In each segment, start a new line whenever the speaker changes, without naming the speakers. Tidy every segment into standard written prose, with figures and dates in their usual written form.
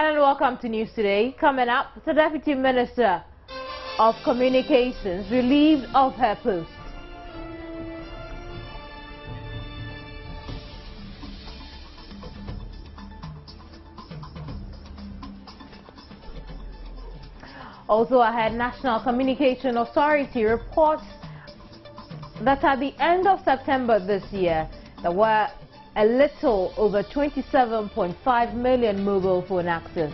Hello and welcome to News Today. Coming up, the Deputy Minister of Communications relieved of her post. Also ahead, National Communication Authority reports that at the end of September this year, there were a little over 27.5 million mobile phone access.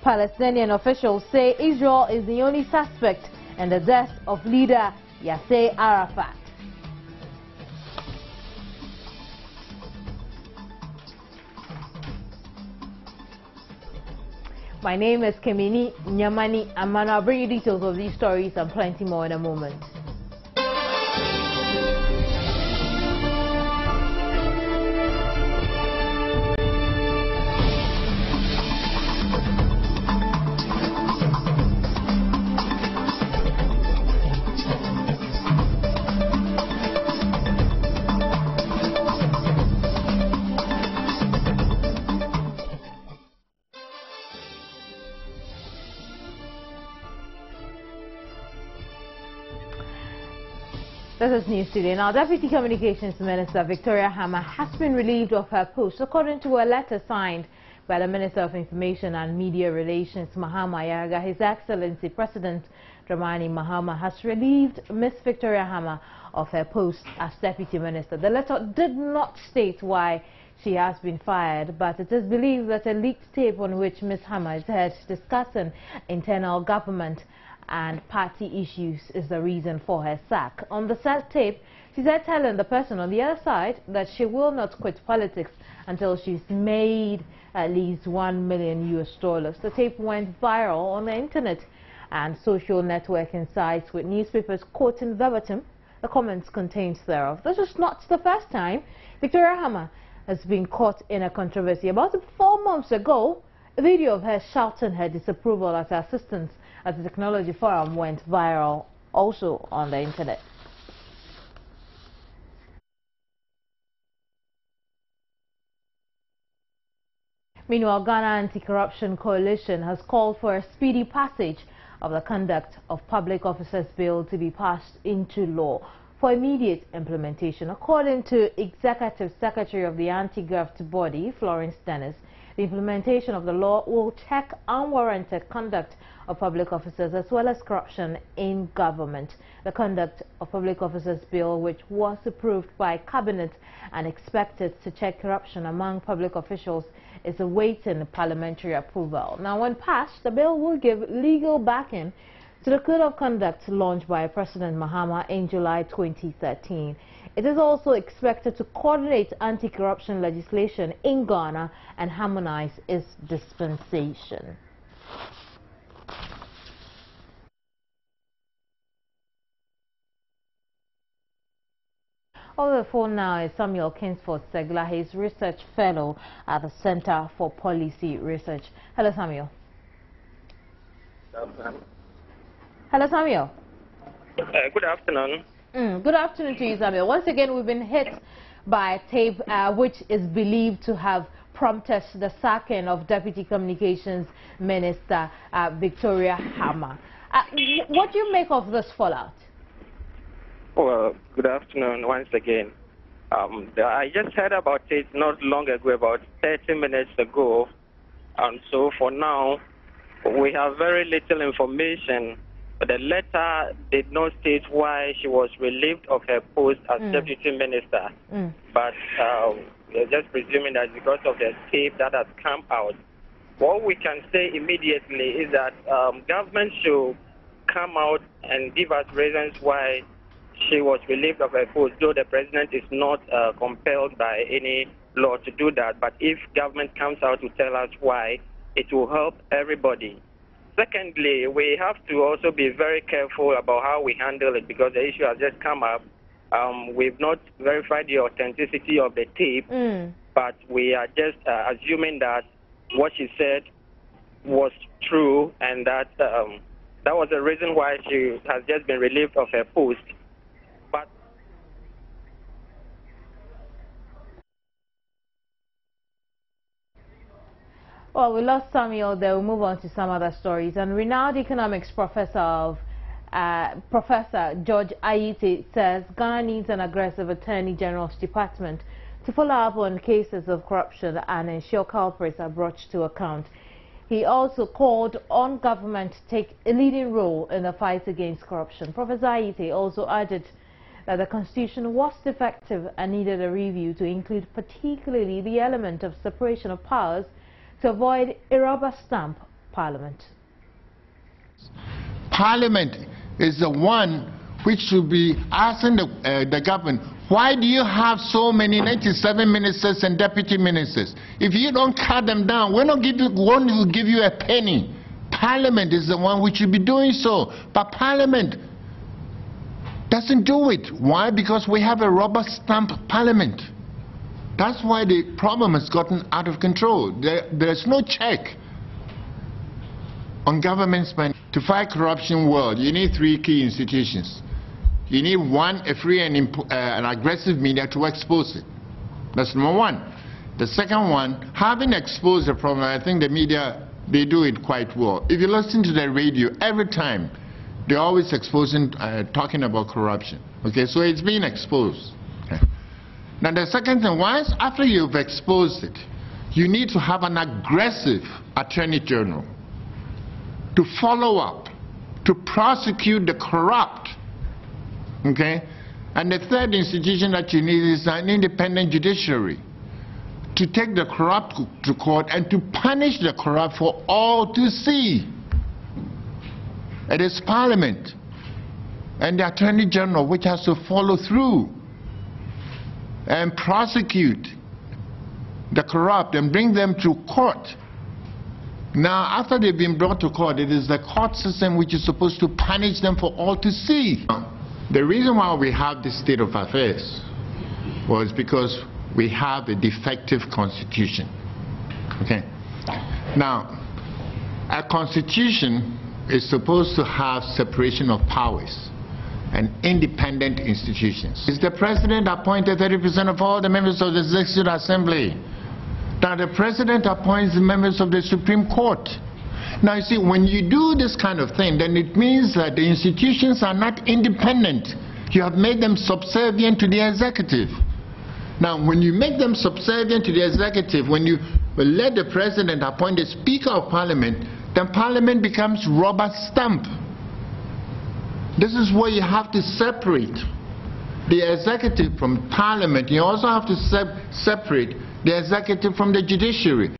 Palestinian officials say Israel is the only suspect in the death of leader Yasser Arafat. My name is Kemini Nyamani Amano. I'll bring you details of these stories and plenty more in a moment. This is News Today. Now, Deputy Communications Minister Victoria Hammer has been relieved of her post, according to a letter signed by the Minister of Information and Media Relations, Mahama Yaraga. His Excellency President Dramani Mahama has relieved Miss Victoria Hammer of her post as Deputy Minister. The letter did not state why she has been fired, but it is believed that a leaked tape on which Miss Hammer is heard discussing internal government and party issues is the reason for her sack. On the said tape, she said telling the person on the other side that she will not quit politics until she's made at least $1 million US. The tape went viral on the internet and social networking sites, with newspapers quoting verbatim the comments contained thereof. This is not the first time Victoria Hammer has been caught in a controversy. About 4 months ago, a video of her shouting her disapproval at her assistance at the Technology Forum went viral also on the internet. Meanwhile, Ghana Anti-Corruption Coalition has called for a speedy passage of the Conduct of Public Officers Bill to be passed into law for immediate implementation. According to Executive Secretary of the Anti-Graft Body, Florence Dennis, the implementation of the law will check unwarranted conduct of public officers as well as corruption in government. The Conduct of Public Officers Bill, which was approved by Cabinet and expected to check corruption among public officials, is awaiting parliamentary approval. Now, when passed, the bill will give legal backing to the Code of Conduct launched by President Mahama in July 2013. It is also expected to coordinate anti-corruption legislation in Ghana and harmonize its dispensation. On the phone now is Samuel Kingsford Segla. He's Research Fellow at the Center for Policy Research. Hello, Samuel. Hello, Samuel.
Good afternoon.
Good afternoon to you, Samuel. Once again, we've been hit by a tape which is believed to have prompted the sacking of Deputy Communications Minister Victoria Hammer. What do you make of this fallout?
Well, good afternoon once again. I just heard about it not long ago, about 30 minutes ago. So for now, we have very little information. The letter did not state why she was relieved of her post as Deputy Minister. But we're just presuming that because of the tape that has come out. What we can say immediately is that government should come out and give us reasons why she was relieved of her post, though the president is not compelled by any law to do that. But if government comes out to tell us why, it will help everybody. Secondly, we have to also be very careful about how we handle it, because the issue has just come up. We've not verified the authenticity of the tape, but we are just assuming that what she said was true, and that that was the reason why she has just been relieved of her post. But
Well, we lost Samuel there. We'll move on to some other stories. And renowned economics professor George Ayite says Ghana needs an aggressive Attorney General's Department to follow up on cases of corruption and ensure culprits are brought to account. He also called on government to take a leading role in the fight against corruption. Professor Ayite also added that the Constitution was defective and needed a review to include particularly the element of separation of powers to avoid a rubber stamp parliament.
Parliament is the one which should be asking the government, why do you have so many 97 ministers and deputy ministers? If you don't cut them down, we're not going to give you a penny. Parliament is the one which should be doing so. But Parliament doesn't do it. Why? Because we have a rubber stamp parliament. That's why the problem has gotten out of control. There's no check on government spending. To fight corruption world, you need three key institutions. You need one, a free and an aggressive media to expose it. That's number one. The second one, having exposed the problem, I think the media, they do it quite well. If you listen to the radio, every time, they're always exposing, talking about corruption. Okay, so it's being exposed. Okay. Now the second thing, once after you've exposed it, you need to have an aggressive Attorney General to follow up, to prosecute the corrupt. Okay? And the third institution that you need is an independent judiciary to take the corrupt to court and to punish the corrupt for all to see. It is Parliament and the Attorney General which has to follow through and prosecute the corrupt and bring them to court. Now, after they've been brought to court, it is the court system which is supposed to punish them for all to see. The reason why we have this state of affairs was because we have a defective constitution. Okay. Now, a constitution is supposed to have separation of powers and independent institutions. Is the president appointed 30% of all the members of the Executive Assembly? Now the president appoints the members of the Supreme Court. Now you see, when you do this kind of thing, then it means that the institutions are not independent. You have made them subservient to the executive. Now when you make them subservient to the executive, when you let the president appoint the Speaker of Parliament, then Parliament becomes rubber stamp. This is where you have to separate the executive from Parliament. You also have to separate the executive from the judiciary.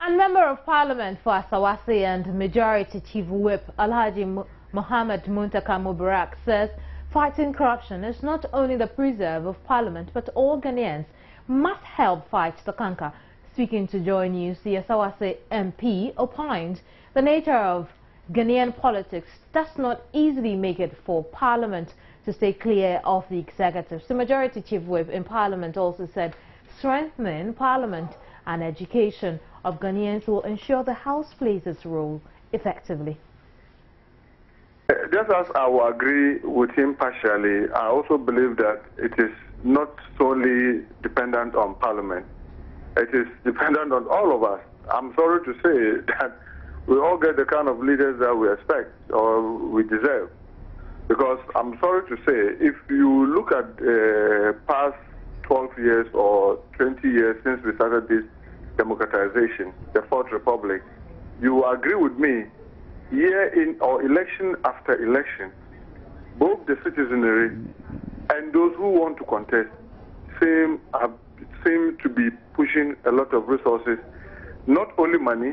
And Member of Parliament for Asawase and Majority Chief Whip Alhaji Muhammad Muntaka Mubarak says fighting corruption is not only the preserve of Parliament, but all Ghanaians must help fight the canker. Speaking to Joy News, the Asawase MP opined the nature of Ghanaian politics does not easily make it for Parliament to stay clear of the executive. The Majority Chief Whip in Parliament also said strengthening Parliament and education of Ghanaians will ensure the House plays its role effectively.
Just as I will agree with him partially, I also believe that it is not solely dependent on Parliament. It is dependent on all of us. I'm sorry to say that we all get the kind of leaders that we expect or we deserve. Because I'm sorry to say, if you look at past 12 years or 20 years since we started this democratization, the Fourth Republic, you will agree with me, year in or election after election, both the citizenry and those who want to contest seem to be pushing a lot of resources, not only money,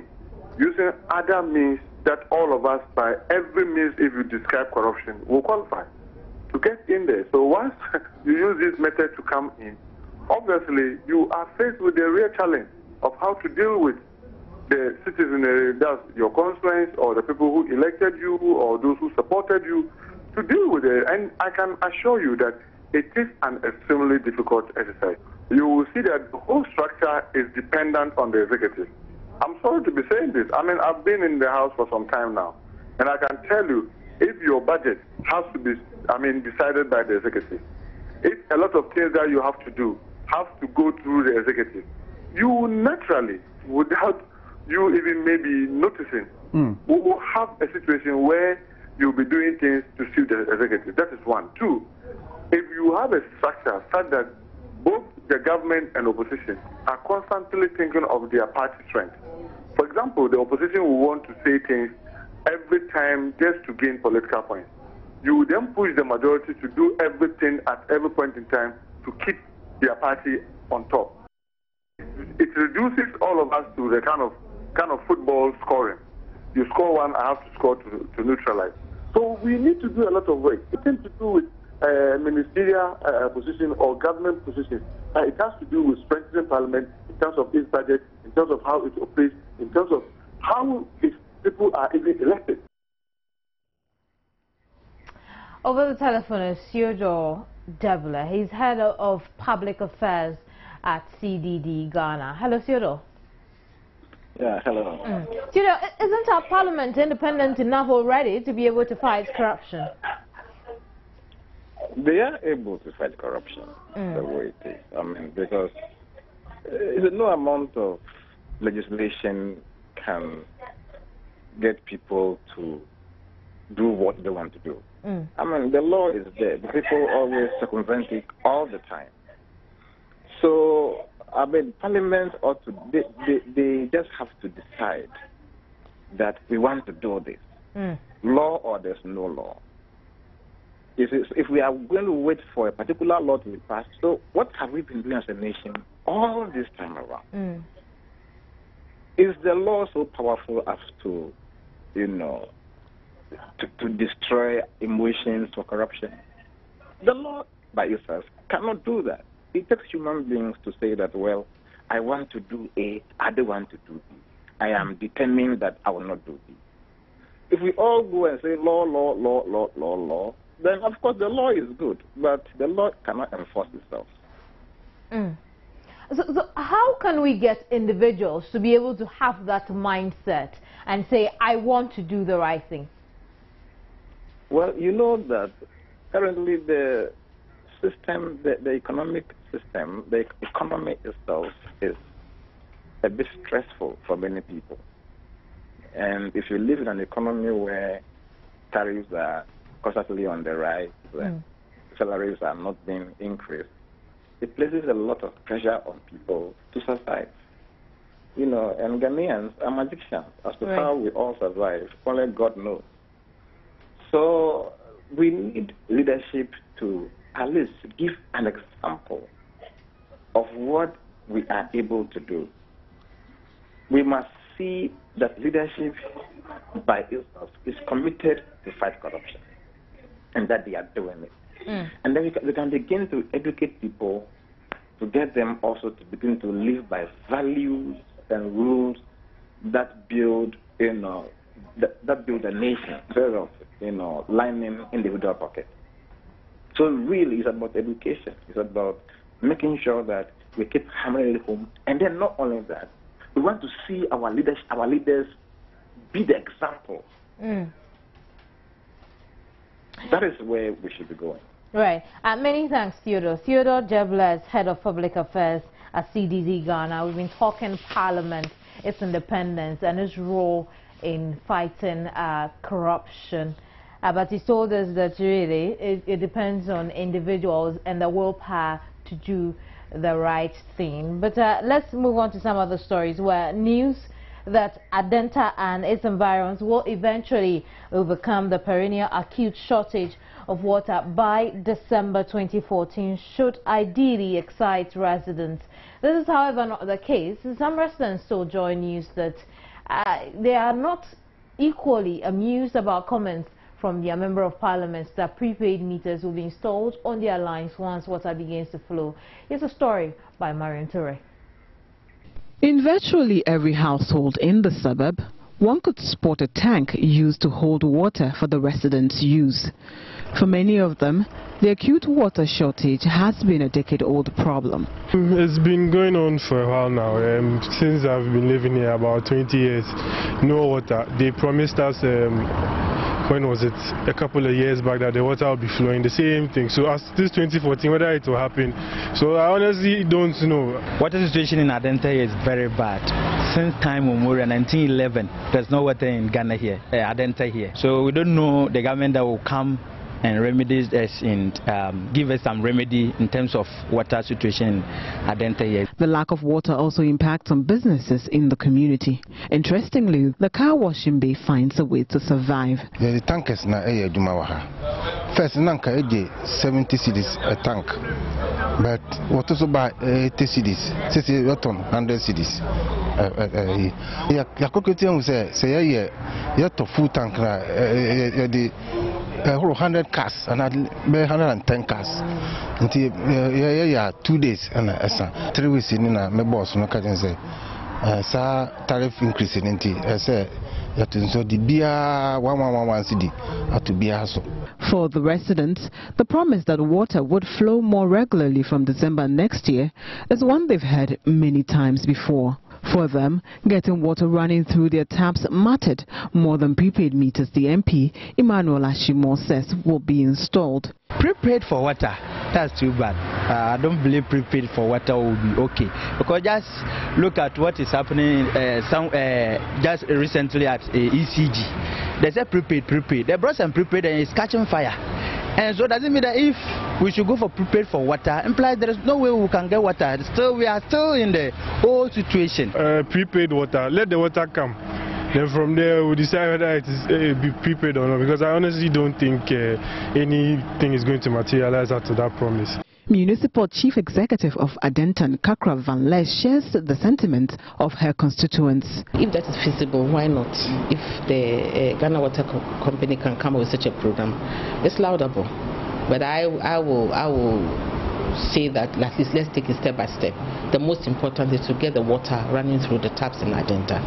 using other means that all of us, by every means, if you describe corruption, will qualify to get in there. So once you use this method to come in, obviously you are faced with the real challenge of how to deal with the citizenry, that's your constituents or the people who elected you or those who supported you, to deal with it. And I can assure you that it is an extremely difficult exercise. You will see that the whole structure is dependent on the executive. I'm sorry to be saying this. I mean, I've been in the House for some time now, and I can tell you, if your budget has to be, decided by the executive, if a lot of things that you have to do have to go through the executive, you naturally, without you even maybe noticing, we will have a situation where you'll be doing things to suit the executive. That is one. Two, if you have a structure such that both the government and opposition are constantly thinking of their party strength. For example, the opposition will want to say things every time just to gain political points. You will then push the majority to do everything at every point in time to keep their party on top. It reduces all of us to the kind of football scoring. You score one, I have to score to neutralize. So we need to do a lot of work. It has to do with ministerial position or government position. It has to do with strengthening parliament in terms of its budget, in terms of how it operates, in terms of how its people are even elected.
Over the telephone is Theodore Devler. He's head of public affairs at CDD Ghana. Hello, Theodore.
Yeah, hello.
Theodore, isn't our parliament independent enough already to be able to fight corruption?
They are able to fight corruption the way it is. I mean, because no amount of legislation can get people to do what they want to do. I mean, the law is there. The people always circumvent it all the time. So, I mean, Parliament ought to, they just have to decide that we want to do this. Law or there's no law. If we are going to wait for a particular law to be passed, so what have we been doing as a nation all this time around? Is the law so powerful as to, to destroy emotions for corruption? The law by itself cannot do that. It takes human beings to say that, well, I want to do A, I don't want to do B. I am determined that I will not do B. If we all go and say law, law, law, law, law, law, then of course the law is good, but the law cannot enforce itself.
So how can we get individuals to be able to have that mindset and say, I want to do the right thing?
Well, you know that currently the system, the economic system, the economy itself is a bit stressful for many people. And if you live in an economy where tariffs are constantly on the rise, salaries are not being increased, it places a lot of pressure on people to survive. And Ghanaians are magicians as to how we all survive. Only God knows. So we need leadership to at least give an example of what we are able to do. We must see that leadership by itself is committed to fight corruption and that they are doing it. And then we can begin to educate people to get them also to begin to live by values and rules that build, that build a nation instead of, lining individual pockets. So really it's about education. It's about making sure that we keep hammering home. And then not only that, we want to see our leaders be the example. That is where we should be going.
Right. Many thanks, Theodore. Theodore Devler is head of public affairs at CDD Ghana. We've been talking Parliament, its independence, and its role in fighting corruption. But he told us that really it depends on individuals and the willpower to do the right thing. But let's move on to some other stories where news that Adenta and its environs will eventually overcome the perennial acute shortage of water by December 2014 should ideally excite residents. This is, however, not the case. Some residents still join news that they are not equally amused about comments from their Member of Parliament that prepaid meters will be installed on their lines once water begins to flow. Here's a story by Marion Toure.
In virtually every household in the suburb, one could spot a tank used to hold water for the residents' use. For many of them, the acute water shortage has been a decade-old problem.
It's been going on for a while now. Since I've been living here about 20 years, no water. They promised us when was it, a couple of years back, that the water will be flowing, the same thing. So as this 2014, whether it will happen, so I honestly don't know.
Water situation in Adenta is very bad. Since time memorial, 1911, there's no water in Ghana here, Adenta here. So we don't know the government that will come and remedies us and give us some remedy in terms of water situation in Adenta here.
The lack of water also impacts on businesses in the community. Interestingly, the car washing bay finds a way to survive.
The tankers na first nanka 70 cedis a tank, but what also by 80 cedis, 60 100 cedis. Yakoketia say yeah to full tank na the 100 cars and 110 cars. Yeah 2 days and 3 weeks in my boss no can say tariff increase in say so the beer 111 cedi to be also.
For the residents, the promise that water would flow more regularly from December next year is one they've heard many times before. For them, getting water running through their taps mattered more than prepaid meters. The MP, Emmanuel Ashimo, says will be installed.
Prepaid for water, that's too bad. I don't believe prepaid for water will be okay. Because just look at what is happening just recently at ECG. They said prepaid. They brought some prepaid and it's catching fire. And so does it mean that if we should go for prepaid for water, implies there is no way we can get water. Still, we are still in the old situation.
Prepaid water, let the water come. Then from there we'll decide whether it is be prepaid or not, because I honestly don't think anything is going to materialize after that promise.
Municipal Chief Executive of Adentan, Kakra Van Les, shares the sentiment of her constituents.
If that is feasible, why not? If the Ghana Water Company can come up with such a program, it's laudable. But I will say that at least let's take it step by step. The most important is to get the water running through the taps in Adenta.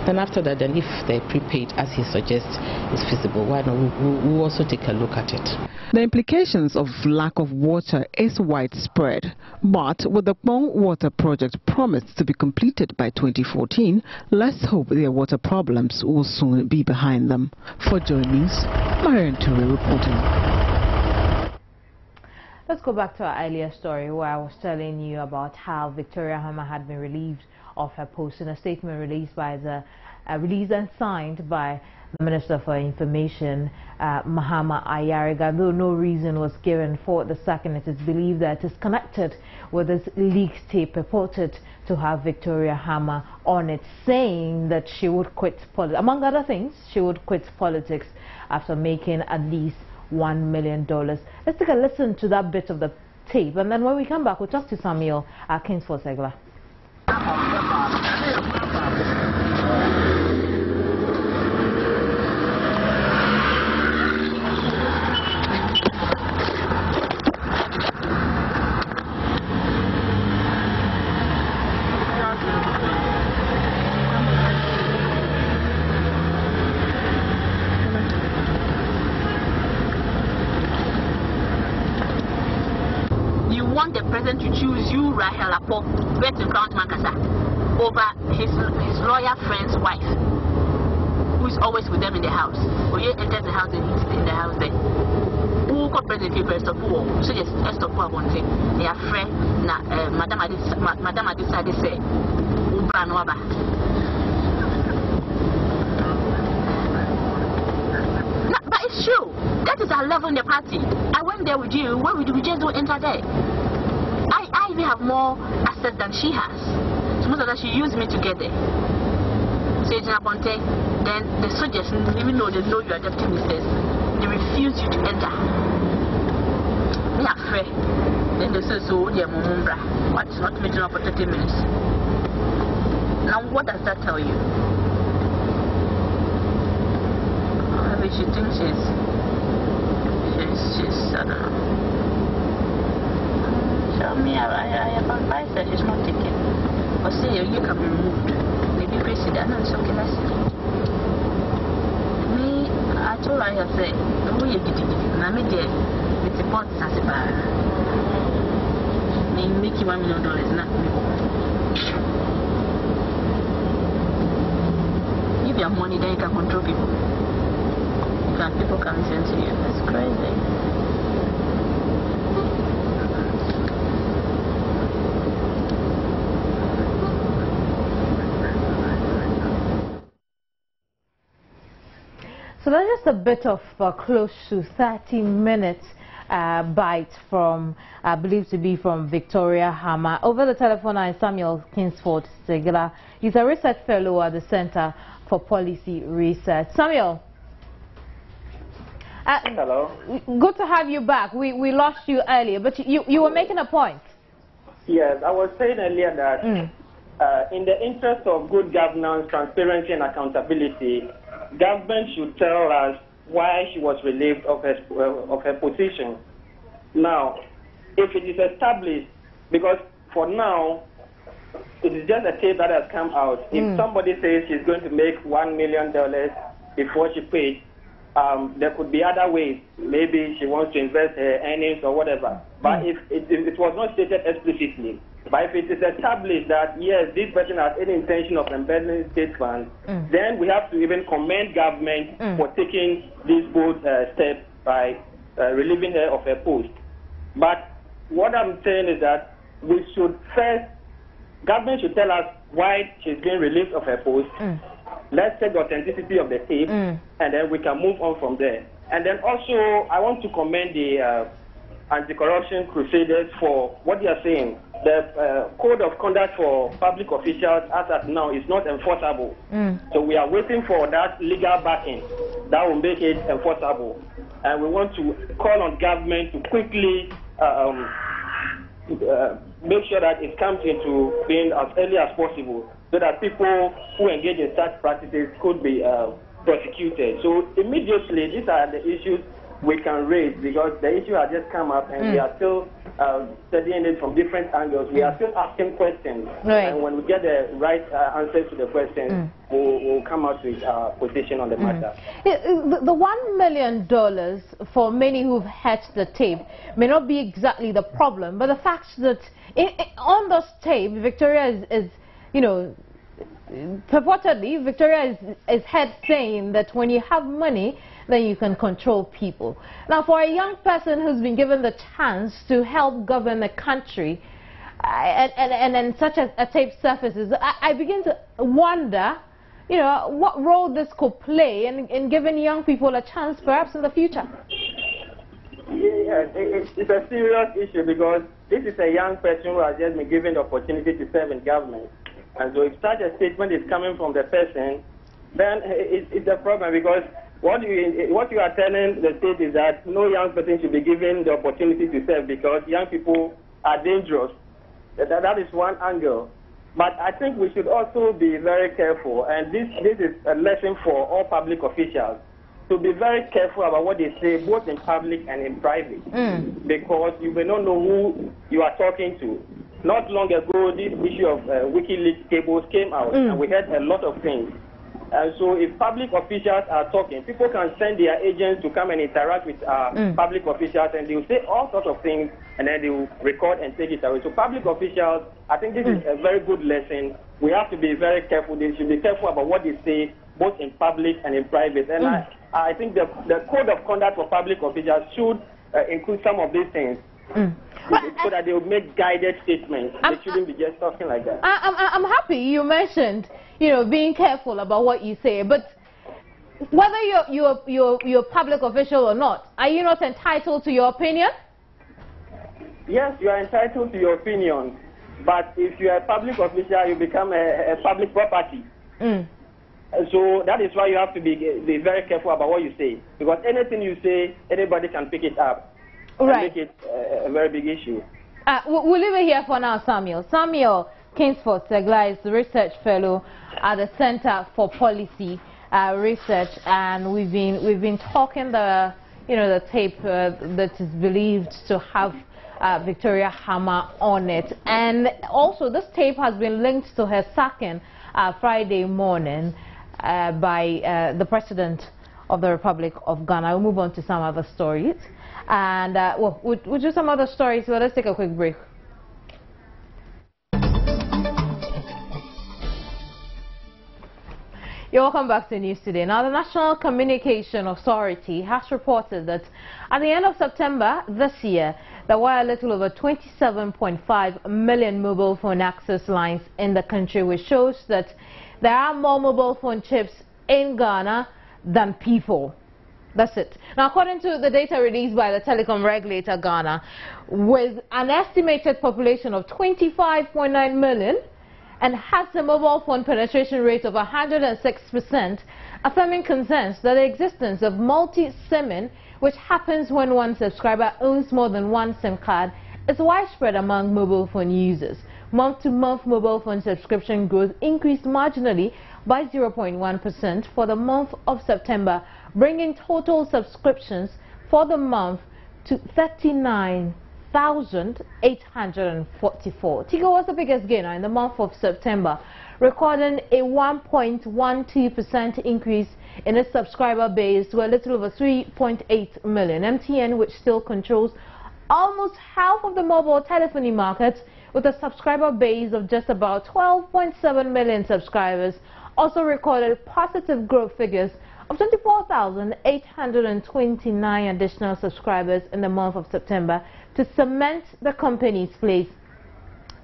Then after that, then if the prepaid, as he suggests, is feasible, why not? We'll also take a look at it.
The implications of lack of water is widespread, but with the Kpong Water Project promised to be completed by 2014, let's hope their water problems will soon be behind them. For Joy News, Marian Toure reporting.
Let's go back to our earlier story where I was telling you about how Victoria Hammer had been relieved of her post. In a statement released and signed by the Minister for Information, Mahama Ayariga, though no reason was given for the sacking, it is believed that it is connected with this leaked tape purported to have Victoria Hammer on it, saying that she would quit politics. Among other things, she would quit politics after making at least $1 million. Let's take a listen to that bit of the tape, and then when we come back, we'll talk to Samuel Kingsford-Segler.
The president to choose you, Rahel Apo, Betty Grant Mankasa, over his lawyer friend's wife, who is always with them in the house. When you enter the house, and he's in the house there. Who could present people stop war? So just stop war one thing. They are friend. Na Madam Adisa say, Ubra Nwaba. But it's true. That is our level in the party. I went there with you. Where we just don't enter there. I even have more access than she has. So most of that she used me to get there. So it's in Aponte, then the soldiers, even though they know you are deputy ministers, they refuse you to enter. Me afraid. Then they say, so dear Mumbra, what is not meeting up for 30 minutes? Now what does that tell you? Maybe she thinks she's I don't know. Tell me, I have advised that she's not taken. Or say you can be removed. Maybe president, and so can I see. Me, I told her, I said, who you get it? And I made it with the pot as a bar. Me make you $1 million, not me. If you have money, then you can control people. and people can listen to you. That's crazy.
So that's just a bit of close to 30 minutes bite from, believed to be from Victoria Hammer. Over the telephone is Samuel Kingsford Segla. He's a research fellow at the Center for Policy Research. Samuel.
Hello.
Good to have you back. We lost you earlier, but you were making a point.
Yes, I was saying earlier that in the interest of good governance, transparency and accountability, government should tell us why she was relieved of her position. Now, if it is established, because for now, it is just a tape that has come out. If somebody says she's going to make $1 million before she paid, there could be other ways. Maybe she wants to invest her earnings or whatever. But if it was not stated explicitly, but if it is established that, yes, this person has any intention of embezzling state funds, then we have to even commend government for taking this bold step by relieving her of her post. But what I'm saying is that we should first, government should tell us why she's being relieved of her post. Let's check the authenticity of the tape, and then we can move on from there. And then also, I want to commend the anti-corruption crusaders for what they are saying. The code of conduct for public officials as at now is not enforceable. So we are waiting for that legal backing that will make it enforceable. And we want to call on government to quickly make sure that it comes into being as early as possible so that people who engage in such practices could be prosecuted. So immediately, these are the issues we can raise, because the issue has just come up and we are still studying it from different angles. We are still asking questions. And when we get the right answers to the questions, we'll come out with our position on the matter.
The $1 million for many who've heard the tape may not be exactly the problem, but the fact that on this tape, Victoria is you know, purportedly, Victoria is heard saying that when you have money, then you can control people. Now, for a young person who's been given the chance to help govern the country, and such a tape surfaces, I begin to wonder, you know, what role this could play in giving young people a chance, perhaps in the future.
Yeah, it's a serious issue, because this is a young person who has just been given the opportunity to serve in government. And so if such a statement is coming from the person, then it's a problem, because what you are telling the state is that no young person should be given the opportunity to serve because young people are dangerous. That is one angle. But I think we should also be very careful, and this is a lesson for all public officials, to be very careful about what they say, both in public and in private, because you may not know who you are talking to. Not long ago, this issue of WikiLeaks cables came out, and we heard a lot of things. And so if public officials are talking, people can send their agents to come and interact with public officials, and they will say all sorts of things, and then they will record and take it away. So public officials, I think this is a very good lesson. We have to be very careful. They should be careful about what they say, both in public and in private. And I think the code of conduct for public officials should include some of these things. So that they will make guided statements. They shouldn't be just talking like that.
I'm happy you mentioned, you know, being careful about what you say, but whether you're a public official or not, are you not entitled to your opinion?
Yes, you are entitled to your opinion, but if you are a public official, you become a public property. So that is why you have to be very careful about what you say, because anything you say, anybody can pick it up. Make it a very big issue.
We'll leave it here for now, Samuel. Samuel Kingsford Segla is the research fellow at the Center for Policy Research, and we've been talking the tape that is believed to have Victoria Hammer on it, and also this tape has been linked to her sacking Friday morning by the President of the Republic of Ghana. We'll move on to some other stories. And we'll do some other stories, so let's take a quick break. You're welcome back to News Today. Now, the National Communication Authority has reported that at the end of September this year, there were a little over 27.5 million mobile phone access lines in the country, which shows that there are more mobile phone chips in Ghana than people. That's it. Now, according to the data released by the telecom regulator Ghana, with an estimated population of 25.9 million, and has a mobile phone penetration rate of 106%, affirming concerns that the existence of multi-SIMing, which happens when one subscriber owns more than one SIM card, is widespread among mobile phone users. Month-to-month mobile phone subscription growth increased marginally by 0.1% for the month of September, bringing total subscriptions for the month to 39,844. Tigo was the biggest gainer in the month of September, recording a 1.12% increase in its subscriber base to a little over 3.8 million. MTN, which still controls almost half of the mobile telephony market, with a subscriber base of just about 12.7 million subscribers, also recorded positive growth figures of 24,829 additional subscribers in the month of September to cement the company's place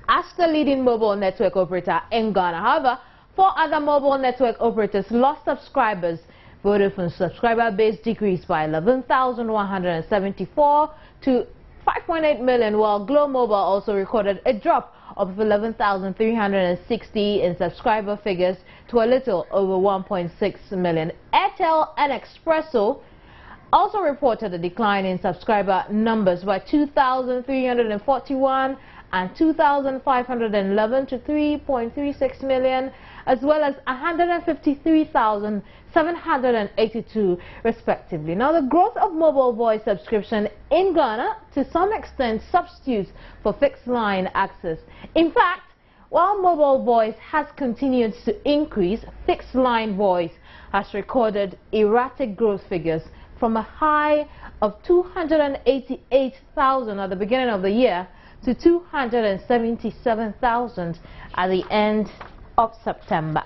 as the leading mobile network operator in Ghana. However, 4 other mobile network operators lost subscribers. Vodafone's subscriber base decreased by 11,174 to 5.8 million, while Glo Mobile also recorded a drop of 11,360 in subscriber figures to a little over 1.6 million. Airtel and Expresso also reported a decline in subscriber numbers by 2,341 and 2,511 to 3.36 million, as well as 153,782 respectively. Now, the growth of mobile voice subscription in Ghana to some extent substitutes for fixed line access. In fact, while mobile voice has continued to increase, fixed line voice has recorded erratic growth figures from a high of 288,000 at the beginning of the year to 277,000 at the end of September.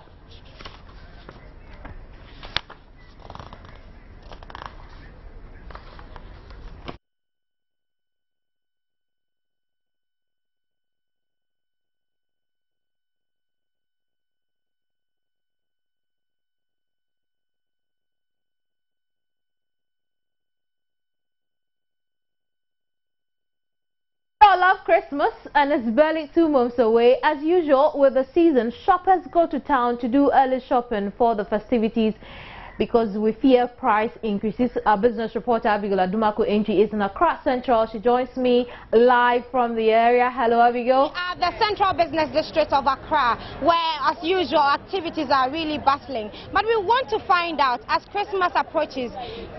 I love Christmas, and it's barely 2 months away. As usual with the season, shoppers go to town to do early shopping for the festivities because we fear price increases. Our business reporter Abigail Adumako Entry is in Accra Central. She joins me live from the area. Hello, Abigail.
We are the Central Business District of Accra, where, as usual, activities are really bustling. But we want to find out, as Christmas approaches,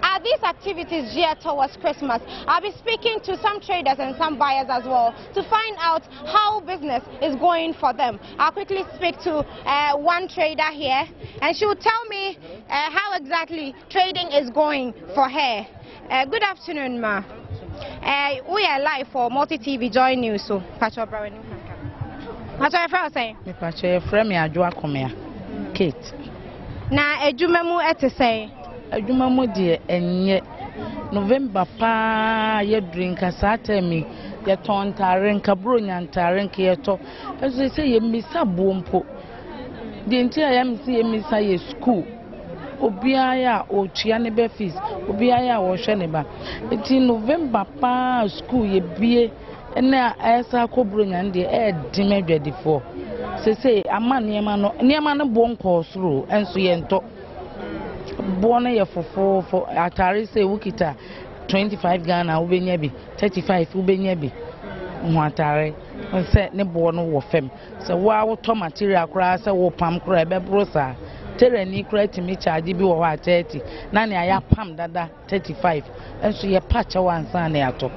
are these activities geared towards Christmas? I'll be speaking to some traders and some buyers as well to find out how business is going for them. I'll quickly speak to one trader here, and she will tell me how exactly trading is going for her. Good afternoon, ma. We are live for Multi TV Joy News. So, Pacho Brown. What's your friend saying?
Pacho, your friend, me Adwa Komea, Kate.
Na ejumemu ete say.
Ejumemu die enye November pa ye drink asate mi ye ton taren kabro nyan taren ke ye to. Eso say ye misa bompo. The entire am see ye misa ye school. Obiaya o chiane be fees obiaya wo hwe ne ba eti November pa school ye bie na esa kobro nyan de e di medwedifo se ama niema no bo nko soro enso ye nto bo na ye fofo atare se wukita 25 Ghana ubenya bi 35 ubenya bi ho atare se ne bo no wo fem se wa wo to material kra se wo pam kra be brosa Tereni credit me charge bi wo 30 na ne aya pam dada 35 enso ye patch wansa na yato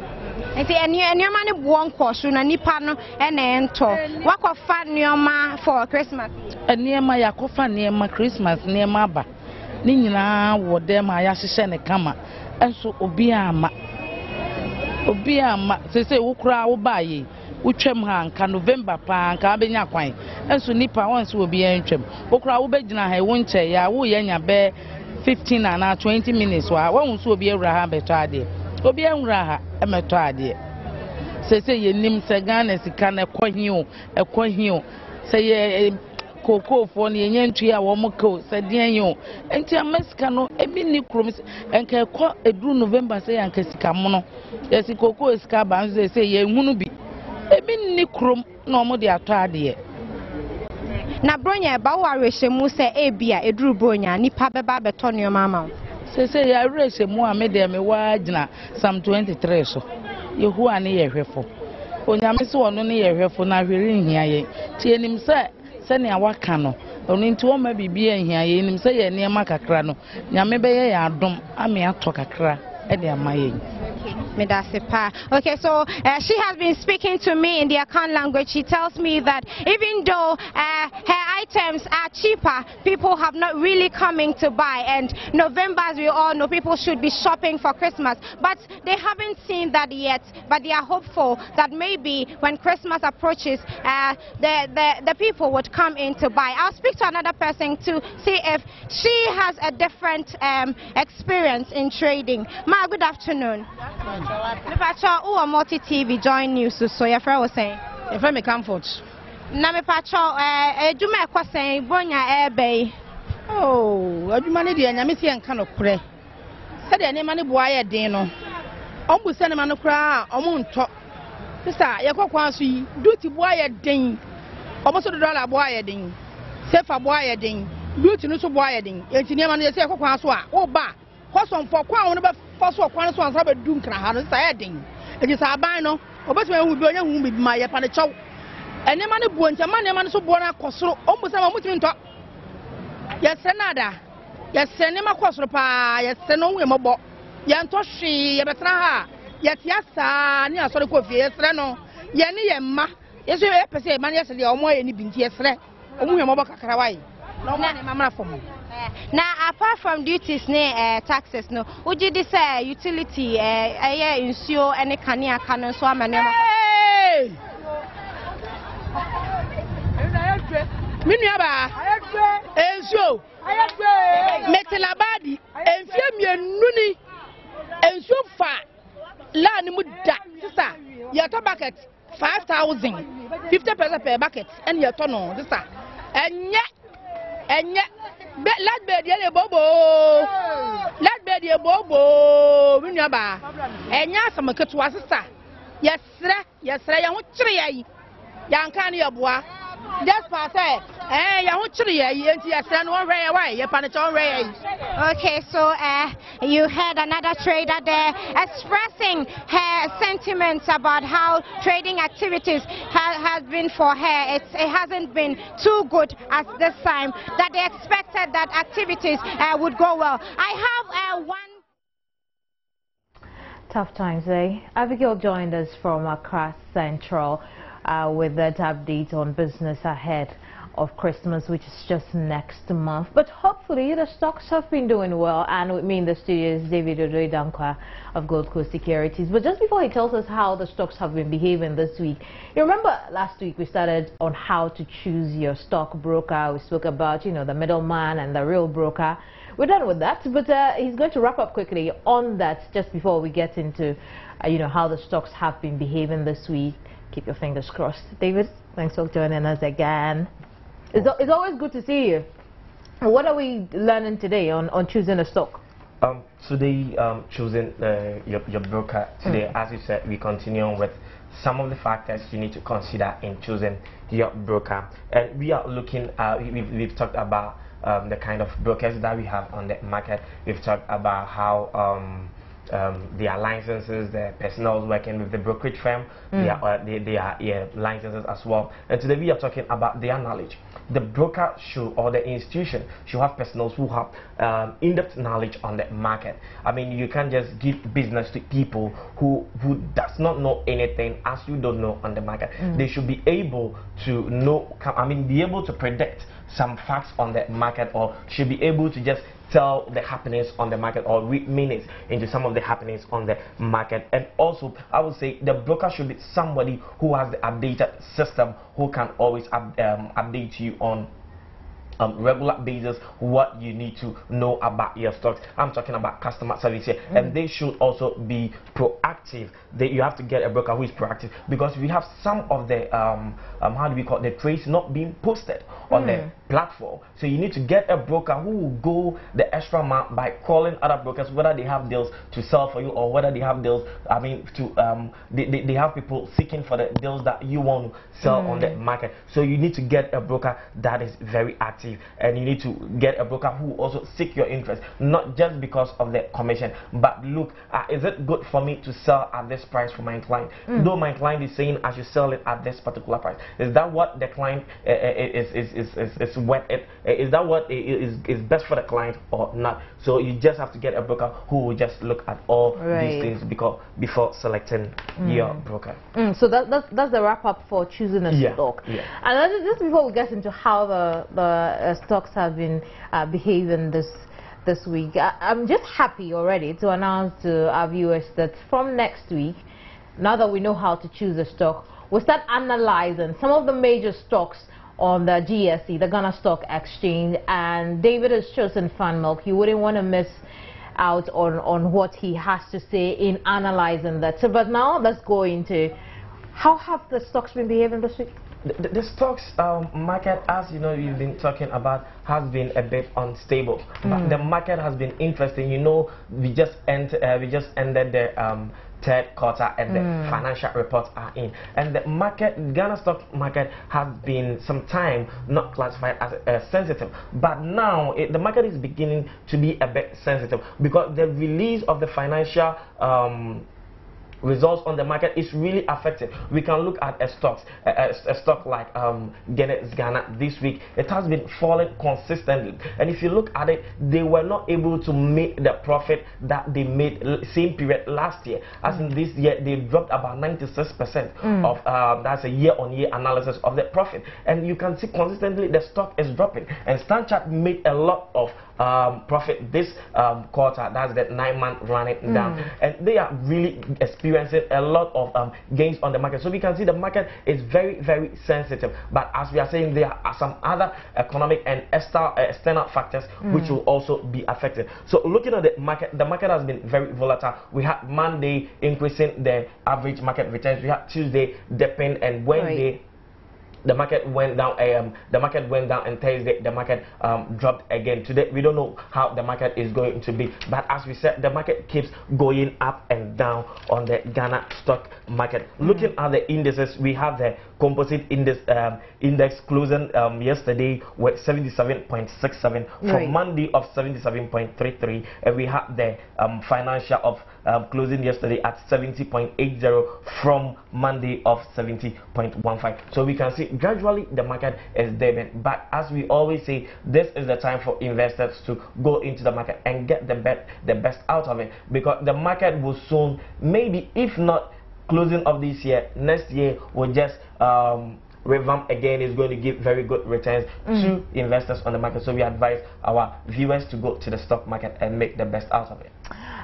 enti enioma ne bo nko so na nipa no ene ento wakofa nioma for Christmas
eniema yakofa niema Christmas niema ba ni nyina wo dem aya hye ne kama enso obi ama obi ama say wukura wo baaye wutwem ha nka November pa nka abenya kwan enso nipa once obi entwem wukura wo begina ha wo nche ya wo yenya be 15 and 20 minutes wa won so obi ewura ha beto ade obi enwura ha emeto ade say yenim se Ghana sika na ekohio say ye koko for ne yentu ya wo mko say den yo enti amasika no ebi ni krom enka ekọ edru November say yanka sika mo no yesi koko sika banzo say ye hunu bi ebi ni krom na omo de ato ade
na bronya ba wo arehemu se ebia edru bronya nipa beba beto ne mama
say ya arehemu a me de me wa gina Psalm 23 so yehu ani ye hwefo onyame se wono ne ye hwefo na hwere nhia ye tie nim se ne awaka no ono nti wo ma bibia nhia ye nim se ye ne ma kakra no nyame be ye ya adom ame ato kakra e de amaye.
Okay, so she has been speaking to me in the Akan language. She tells me that even though her items are cheaper, people have not really coming to buy. And November, as we all know, people should be shopping for Christmas. But they haven't seen that yet. But they are hopeful that maybe when Christmas approaches, the people would come in to buy. I'll speak to another person to see if she has a different experience in trading. Ma, good afternoon. Mepacho o multi TV join news so your friend was saying
your friend me comfort
na mepacho eduma ekwasen bonya ebe
oh aduma ne de anyame se enka no kure se de ne ma ne boa ye den no ombu se ne ma no kura omo nto sisa ye kokwa so yi duty boa ye den omo so $1 boa ye den sefa boa ye den duty no so boa ye den enti ne ma no ye se kokwa so a wo ba kwason for kwa won be so kwan so ansa be du nkra ha no say den eji sa ban no obetuma hu bi onye hu bi ma ye pa ne chaw ene ma ne buo ntia ma ne ma ne so buo na kosoro o mbu sa ma mutimi nto ye se nada ye se ne ma kosoro pa ye se no hu mo bo ye nto hwe ye betena ha ye tia sa ne asore ko fie ye sere no ye ne ye ma ye so ye pese ma ne ye se de o mo ye ni bi nti ye sere o mu ye mo bo kakra wai no ma ne ma mra fom.
Now, apart from duties, taxes, no, would you say utility, insure any kania canon so I'm a name?
Miniaba, insure, Metalabadi, and Fiamia Nuni, and so far, Lan Muda, sister, your bucket 5,000, 50% per bucket, and your tonneau, sister, and yet. Let be the bobo. Let be the bobo. Winyaba. Enya some ketwa sister. Yes, sir, ya huchiri. Yankani abwa. Just pass ya huchiri enti yes no ray away. Ya panachon ray.
Okay, so you heard another trader there expressing her sentiments about how trading activities has been for her. It hasn't been too good as this time, that they expected that activities would go well. I have one.
Tough times, eh? Abigail joined us from Accra Central with that update on business ahead of Christmas, which is just next month. But hopefully the stocks have been doing well, and with me in the studio is David Odoidankwa of Gold Coast Securities. But just before he tells us how the stocks have been behaving this week, you remember last week we started on how to choose your stock broker. We spoke about, you know, the middleman and the real broker. We're done with that, but he's going to wrap up quickly on that just before we get into, you know, how the stocks have been behaving this week. Keep your fingers crossed. David, thanks for joining us again. It's always good to see you. What are we learning today on choosing a stock?
Today, choosing your broker. Today, as you said, we continue on with some of the factors you need to consider in choosing your broker. And we are looking at, we've talked about the kind of brokers that we have on the market. We've talked about how their licenses, the personnel working with the brokerage firm, they are licenses as well. And today we are talking about their knowledge. The broker should, or the institution should have personnel who have in-depth knowledge on the market. I mean, you can't just give business to people who does not know anything as you don't know on the market. They should be able to know, I mean, be able to predict some facts on the market, or should be able to just tell the happenings on the market or read minutes into some of the happenings on the market. And also, I would say the broker should be somebody who has the updated system, who can always update you on regular basis what you need to know about your stocks. I'm talking about customer service here, and they should also be proactive. You have to get a broker who is proactive, because we have some of the how do we call it, the trades not being posted on the platform. So you need to get a broker who will go the extra mile by calling other brokers, whether they have deals to sell for you or whether they have deals, I mean, to they have people seeking for the deals that you want to sell on the market. So you need to get a broker that is very active, and you need to get a broker who also seek your interest, not just because of the commission, but look, is it good for me to sell at this price for my client? Though my client is saying I should sell it at this particular price, is that what the client is worth it? Is that what is best for the client or not? So you just have to get a broker who will just look at all these things before selecting your broker.
So that's the wrap up for choosing a stock. And just before we get into how the stocks have been behaving this week, I'm just happy already to announce to our viewers that from next week, now that we know how to choose a stock, we'll start analyzing some of the major stocks on the GSE, the Ghana Stock Exchange, and David has chosen Fan Milk. You wouldn't want to miss out on what he has to say in analyzing that. So, but now let's go into how have the stocks been behaving this week?
The stocks market, as you know, you've been talking about, has been a bit unstable. But the market has been interesting. You know, we just ended the third quarter, and the financial reports are in, and the market, Ghana stock market, has been some time not classified as sensitive, but now the market is beginning to be a bit sensitive, because the release of the financial results on the market is really affected. We can look at a stock like Guinness Ghana this week. It has been falling consistently, and if you look at it, they were not able to make the profit that they made same period last year. As in this year, they dropped about 96% of that's a year-on-year analysis of the profit, and you can see consistently the stock is dropping. And Stanchart made a lot of profit this quarter, that's the 9 month running down, and they are really experiencing a lot of gains on the market. So we can see the market is very, very sensitive, but as we are saying, there are some other economic and external factors which will also be affected. So looking at the market has been very volatile. We had Monday increasing the average market returns, we had Tuesday dipping, and Wednesday the market went down. And Thursday the market dropped again. Today we don't know how the market is going to be, but as we said, the market keeps going up and down on the Ghana stock market. Looking at the indices, we have the composite index closing yesterday with 77.67 from Monday of 77.33, and we have the financial of closing yesterday at 70.80 from Monday of 70.15. So we can see gradually the market is dipping, but as we always say, this is the time for investors to go into the market and get the best out of it, because the market will soon, maybe if not closing of this year, next year will just revamp again. Is going to give very good returns to investors on the market. So we advise our viewers to go to the stock market and make the best out of it.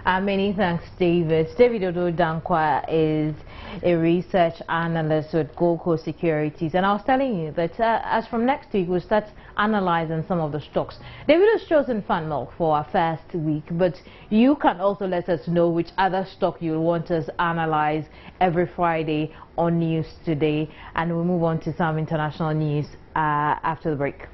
Many thanks, David. David Odo Dankwa is a research analyst with Gold Coast Securities, and I was telling you that as from next week we'll start analyzing some of the stocks. David has chosen Fan Milk for our first week, but you can also let us know which other stock you want us to analyze every Friday on News Today, and we'll move on to some international news after the break.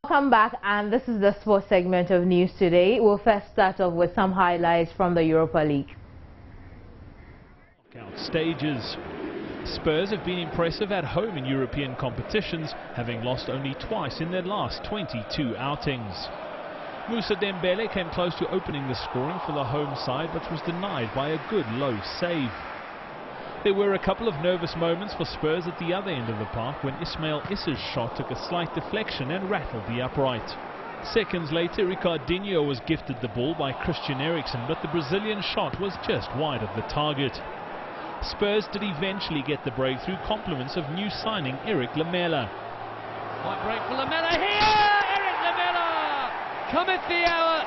Welcome back, and this is the sports segment of News Today. We'll first start off with some highlights from the Europa League.
Knockout stages. Spurs have been impressive at home in European competitions, having lost only twice in their last 22 outings. Moussa Dembele came close to opening the scoring for the home side, but was denied by a good low save. There were a couple of nervous moments for Spurs at the other end of the park when Ismail Issa's shot took a slight deflection and rattled the upright. Seconds later, Ricardinho was gifted the ball by Christian Eriksen, but the Brazilian shot was just wide of the target. Spurs did eventually get the breakthrough, compliments of new signing Eric Lamela.
Might break for Lamela here! Eric Lamela! Cometh the hour!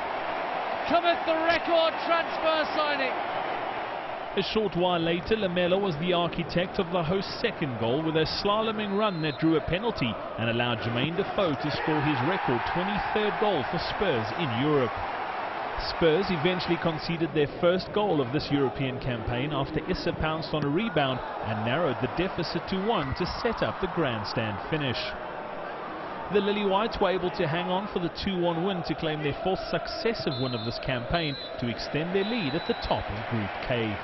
Cometh the record transfer signing!
A short while later, Lamela was the architect of the host's second goal with a slaloming run that drew a penalty and allowed Jermaine Defoe to score his record 23rd goal for Spurs in Europe. Spurs eventually conceded their first goal of this European campaign after Issa pounced on a rebound and narrowed the deficit to 1 to set up the grandstand finish. The Lily Whites were able to hang on for the 2-1 win to claim their 4th successive win of this campaign to extend their lead at the top of Group K.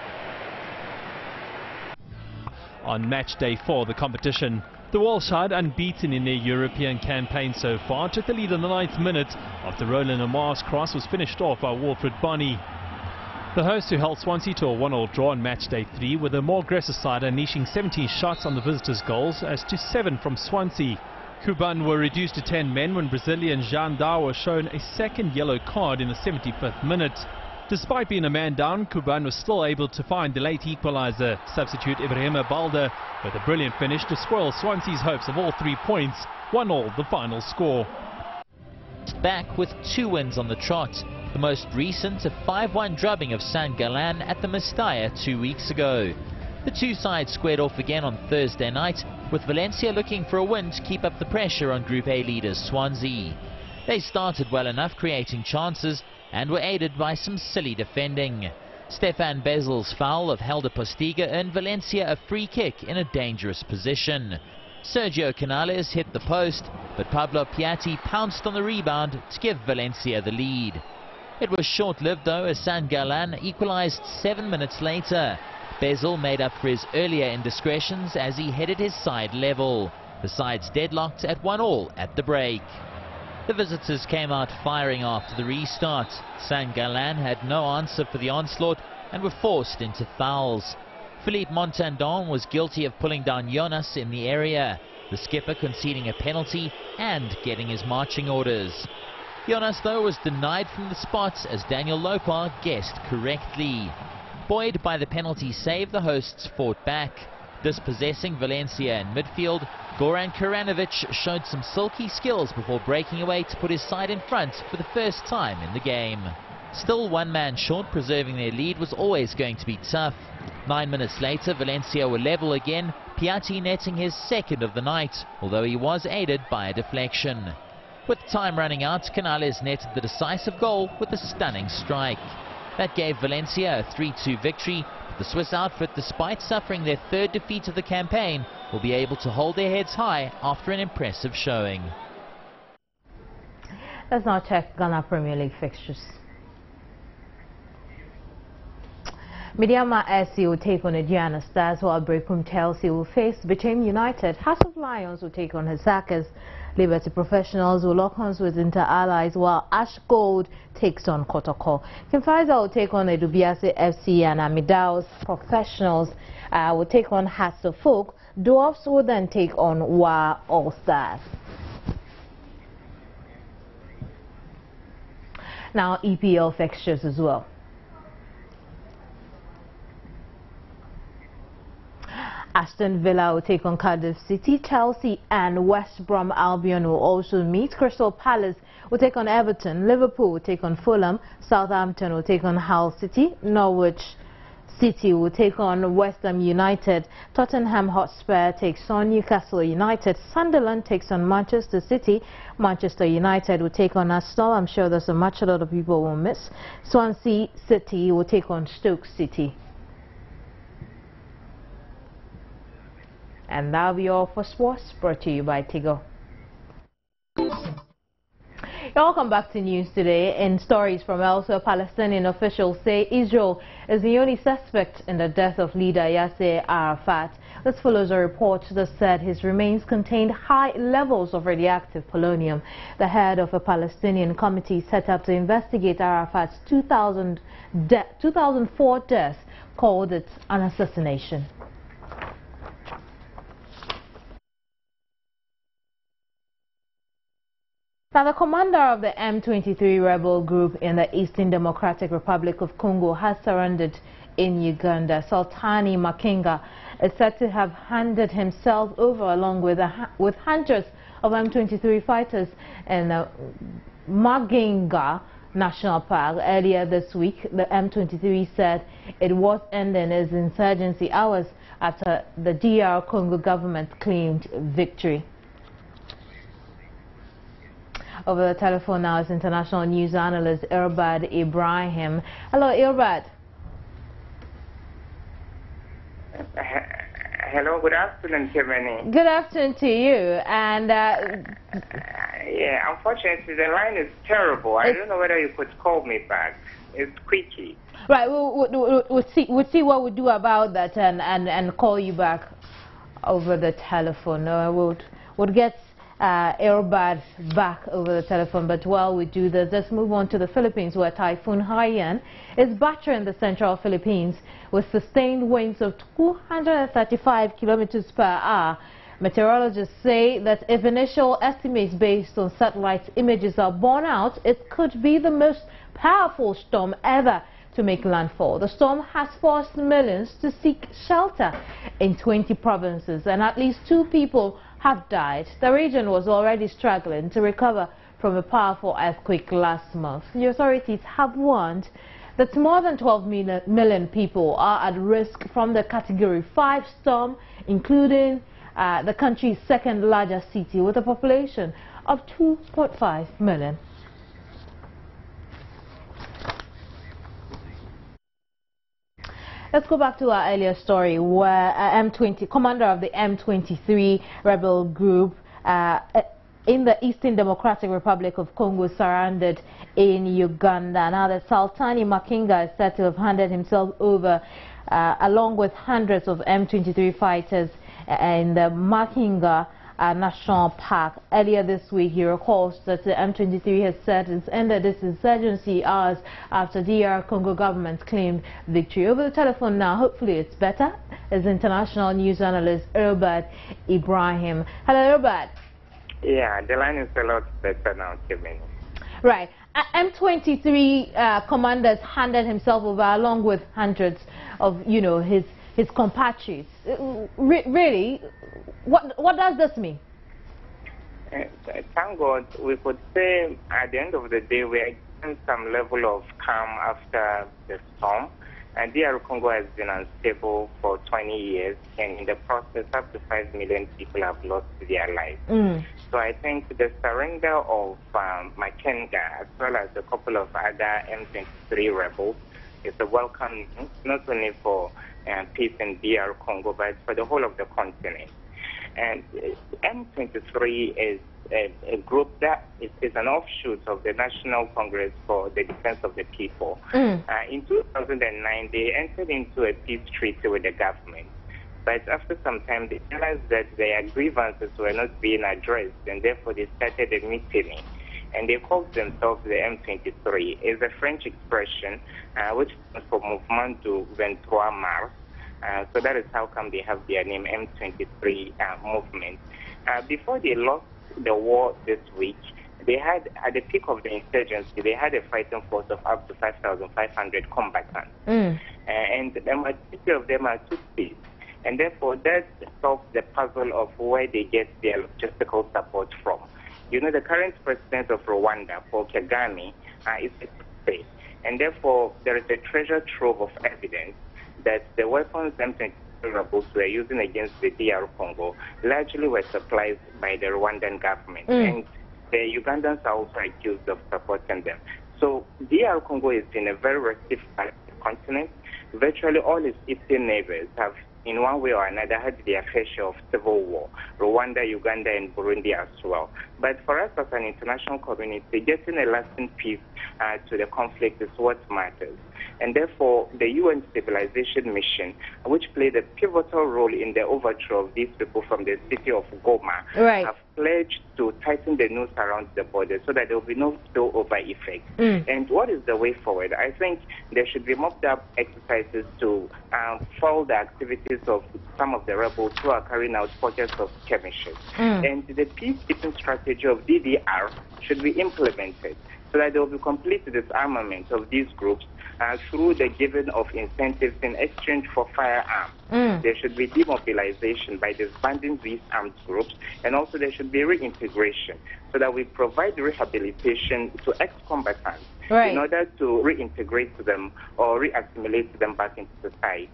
On match day 4 of the competition, the Welsh side, unbeaten in their European campaign so far, took the lead in the 9th minute after Roland Amar's cross was finished off by Wilfred Bonney. The hosts, who held Swansea to a 1-1 draw on match day 3, with a more aggressive side unleashing 17 shots on the visitors' goals as to 7 from Swansea. Cuban were reduced to 10 men when Brazilian Jean Dau was shown a second yellow card in the 75th minute. Despite being a man down, Cuban was still able to find the late equaliser. Substitute Ibrahima Balde with a brilliant finish to spoil Swansea's hopes of all 3 points. 1-1 the final score.
Back with 2 wins on the trot. The most recent, a 5-1 drubbing of Saint Gallen at the Mestalla 2 weeks ago. The two sides squared off again on Thursday night, with Valencia looking for a win to keep up the pressure on Group A leaders Swansea. They started well enough, creating chances, and were aided by some silly defending. Stefan Bezel's foul of Helder Postiga earned Valencia a free kick in a dangerous position. Sergio Canales hit the post, but Pablo Piatti pounced on the rebound to give Valencia the lead. It was short-lived though, as Saint Gallen equalized 7 minutes later. Bezel made up for his earlier indiscretions as he headed his side level. The sides deadlocked at 1-1 at the break. The visitors came out firing after the restart. Saint Gallen had no answer for the onslaught and were forced into fouls. Philippe Montandon was guilty of pulling down Jonas in the area, the skipper conceding a penalty and getting his marching orders. Jonas though was denied from the spot as Daniel Lopar guessed correctly. Buoyed by the penalty save, the hosts fought back. Dispossessing Valencia in midfield, Goran Karanovic showed some silky skills before breaking away to put his side in front for the first time in the game. Still 1 man short, preserving their lead was always going to be tough. 9 minutes later, Valencia were level again, Piatti netting his 2nd of the night, although he was aided by a deflection. With time running out, Canales netted the decisive goal with a stunning strike. That gave Valencia a 3-2 victory. The Swiss outfit, despite suffering their 3rd defeat of the campaign, will be able to hold their heads high after an impressive showing.
Let's now check Ghana Premier League fixtures. Midyama SC will take on Aduana Stars, while Brekum Chelsea will face Bichim United. House of Lions will take on Hasakas. Liberty Professionals will lock horns with Inter Allies, while Ash Gold takes on Kotoko. Kimfaiza will take on Edubiase FC, and Amidao's Professionals will take on Hasselfolk. Dwarfs will then take on Wa All Stars. Now EPL fixtures as well. Aston Villa will take on Cardiff City. Chelsea and West Brom Albion will also meet. Crystal Palace will take on Everton. Liverpool will take on Fulham. Southampton will take on Hull City. Norwich City will take on West Ham United. Tottenham Hotspur takes on Newcastle United. Sunderland takes on Manchester City. Manchester United will take on Arsenal. I'm sure there's a match a lot of people will miss. Swansea City will take on Stoke City. And that'll be all for sports, brought to you by Tigo. Welcome back to news today. In stories from elsewhere, Palestinian officials say Israel is the only suspect in the death of leader Yasser Arafat. This follows a report that said his remains contained high levels of radioactive polonium. The head of a Palestinian committee set up to investigate Arafat's 2004 death called it an assassination. Now, the commander of the M23 rebel group in the Eastern Democratic Republic of Congo has surrendered in Uganda. Sultani Makenga is said to have handed himself over along with hundreds of M23 fighters in Makenga National Park. Earlier this week, the M23 said it was ending its insurgency hours after the DR Congo government claimed victory. Over the telephone now is international news analyst Irbad Ibrahim. Hello, Irbad.
Hello, good afternoon, Kevin.
Good afternoon to you. And
yeah, unfortunately, the line is terrible. I don't know whether you could call me back. It's squeaky.
Right, we'll see what we do about that and call you back over the telephone. We'll get Irbad back over the telephone, but while we do this, let's move on to the Philippines, where Typhoon Haiyan is battering the central Philippines with sustained winds of 235 kilometers per hour. Meteorologists say that if initial estimates based on satellite images are borne out, it could be the most powerful storm ever to make landfall. The storm has forced millions to seek shelter in 20 provinces, and at least 2 people have died. The region was already struggling to recover from a powerful earthquake last month. The authorities have warned that more than 12 million people are at risk from the Category 5 storm, including the country's second largest city with a population of 2.5 million. Let's go back to our earlier story where commander of the M23 rebel group in the Eastern Democratic Republic of Congo surrendered in Uganda. Now the Sultani Makenga is said to have handed himself over along with hundreds of M23 fighters in the Makenga National Park. Earlier this week, he recalls that the M23 has said it's ended its insurgency hours after DR Congo government claimed victory. Over the telephone now, hopefully it's better, is international news analyst Irbad Ibrahim. Hello, Irbad.
Yeah, the line is a lot better now, Kevin.
Right. M23 commanders handed himself over along with hundreds of, his compatriots. Really, what does this mean?
Thank God, we could say at the end of the day we are getting some level of calm after the storm. And DR Congo has been unstable for 20 years, and in the process, up to 5 million people have lost their lives. So I think the surrender of Makenga, as well as a couple of other M23 rebels, is a welcome news, not only for peace in DR Congo, but for the whole of the continent. And M23 is a group that is an offshoot of the National Congress for the Defense of the People. In 2009, they entered into a peace treaty with the government. But after some time, they realized that their grievances were not being addressed, and therefore they started a mutiny. And they called themselves the M23. It's a French expression which stands for Mouvement du 23 Mars. So that is how come they have their name, M23 movement. Before they lost the war this week, they had, at the peak of the insurgency, they had a fighting force of up to 5,500 combatants. And the majority of them are Tutsis. And therefore, that solves the puzzle of where they get their logistical support from. You know, the current president of Rwanda, Paul Kagame, is a Tutsi. And therefore, there is a treasure trove of evidence that the weapons M23 rebels were using against the DR Congo largely were supplied by the Rwandan government. And the Ugandans are also accused of supporting them. So DR Congo is in a very restive part of the continent. Virtually all its eastern neighbors have, in one way or another, had their fair share of civil war. Rwanda, Uganda, and Burundi as well. But for us as an international community, getting a lasting peace to the conflict is what matters. And therefore, the UN Stabilization Mission, which played a pivotal role in the overthrow of these people from the city of Goma, have pledged to tighten the noose around the border so that there will be no spillover effect. And what is the way forward? I think there should be mopped up exercises to foil the activities of some of the rebels who are carrying out pockets of skirmishes. And the peacekeeping strategy of DDR should be implemented so that there will be complete disarmament of these groups through the giving of incentives in exchange for firearms. There should be demobilization by disbanding these armed groups, and also there should be reintegration so that we provide rehabilitation to ex-combatants in order to reintegrate them or reassimilate them back into society.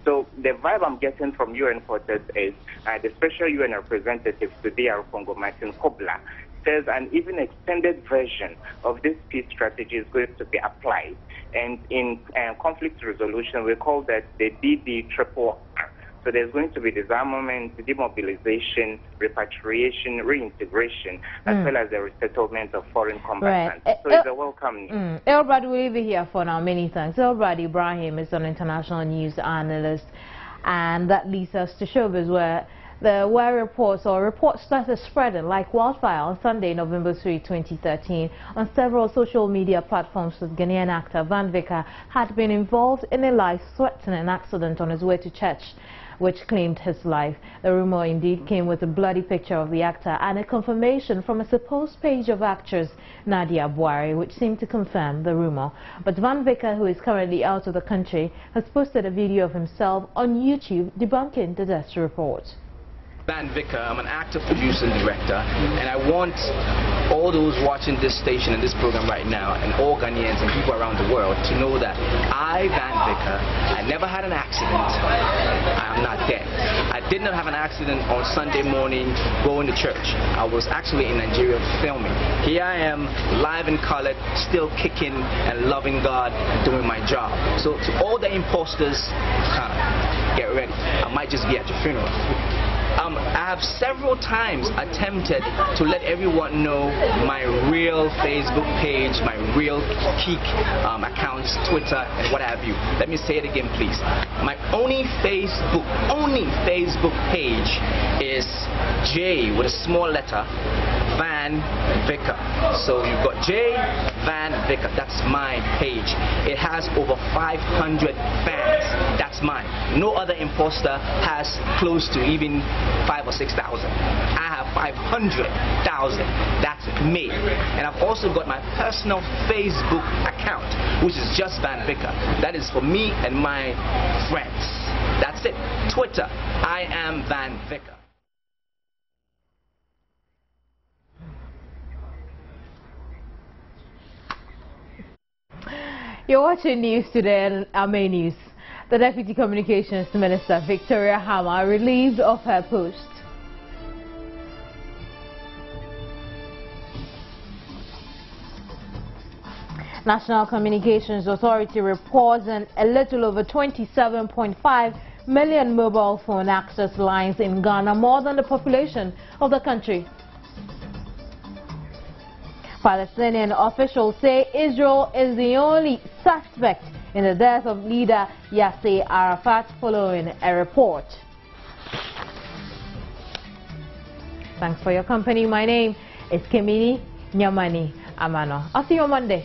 So the vibe I'm getting from UN quarters is the special UN representative to DR Congo, Martin Kobler, says an even extended version of this peace strategy is going to be applied. And in conflict resolution, we call that the DD-RRR. So there's going to be disarmament, demobilization, repatriation, reintegration, as well as the resettlement of foreign combatants. So it's a welcome news.
Elbrad will be here for now. Many thanks. Elbrad Ibrahim is an international news analyst, and that leads us to showbiz, where reports started spreading like wildfire on Sunday, November 3, 2013, on several social media platforms that Ghanaian actor Van Vicker had been involved in a life-threatening accident on his way to church, which claimed his life. The rumor indeed came with a bloody picture of the actor and a confirmation from a supposed page of actress Nadia Buari, which seemed to confirm the rumor. But Van Vicker, who is currently out of the country, has posted a video of himself on YouTube debunking the death report.
Van Vicker, I'm an actor, producer, and director, and I want all those watching this station and this program right now, and all Ghanaians and people around the world, to know that I, Van Vicker, I never had an accident. I am not dead. I did not have an accident on Sunday morning going to church. I was actually in Nigeria filming. Here I am, live and colored, still kicking and loving God, doing my job. So to all the imposters, get ready. I might just be at your funeral. I have several times attempted to let everyone know my real Facebook page, my real Kik accounts, Twitter, and what have you. Let me say it again, please. My only Facebook page is J with a small letter, Van Vicker. So you've got J Van Vicker. That's my page. It has over 500 fans. That's mine. No other imposter has close to even 5,000 or 6,000. I have 500,000. That's me. And I've also got my personal Facebook account, which is just Van Vicker. That is for me and my friends. That's it. Twitter, I am Van Vicker.
You're watching News Today and our main news. The Deputy Communications Minister, Victoria Hammer, relieved of her post. National Communications Authority reports a little over 27.5 million mobile phone access lines in Ghana, more than the population of the country. Palestinian officials say Israel is the only suspect in the death of leader Yasser Arafat, following a report. Thanks for your company. My name is Kemini Nyamani Amano. I'll see you on Monday.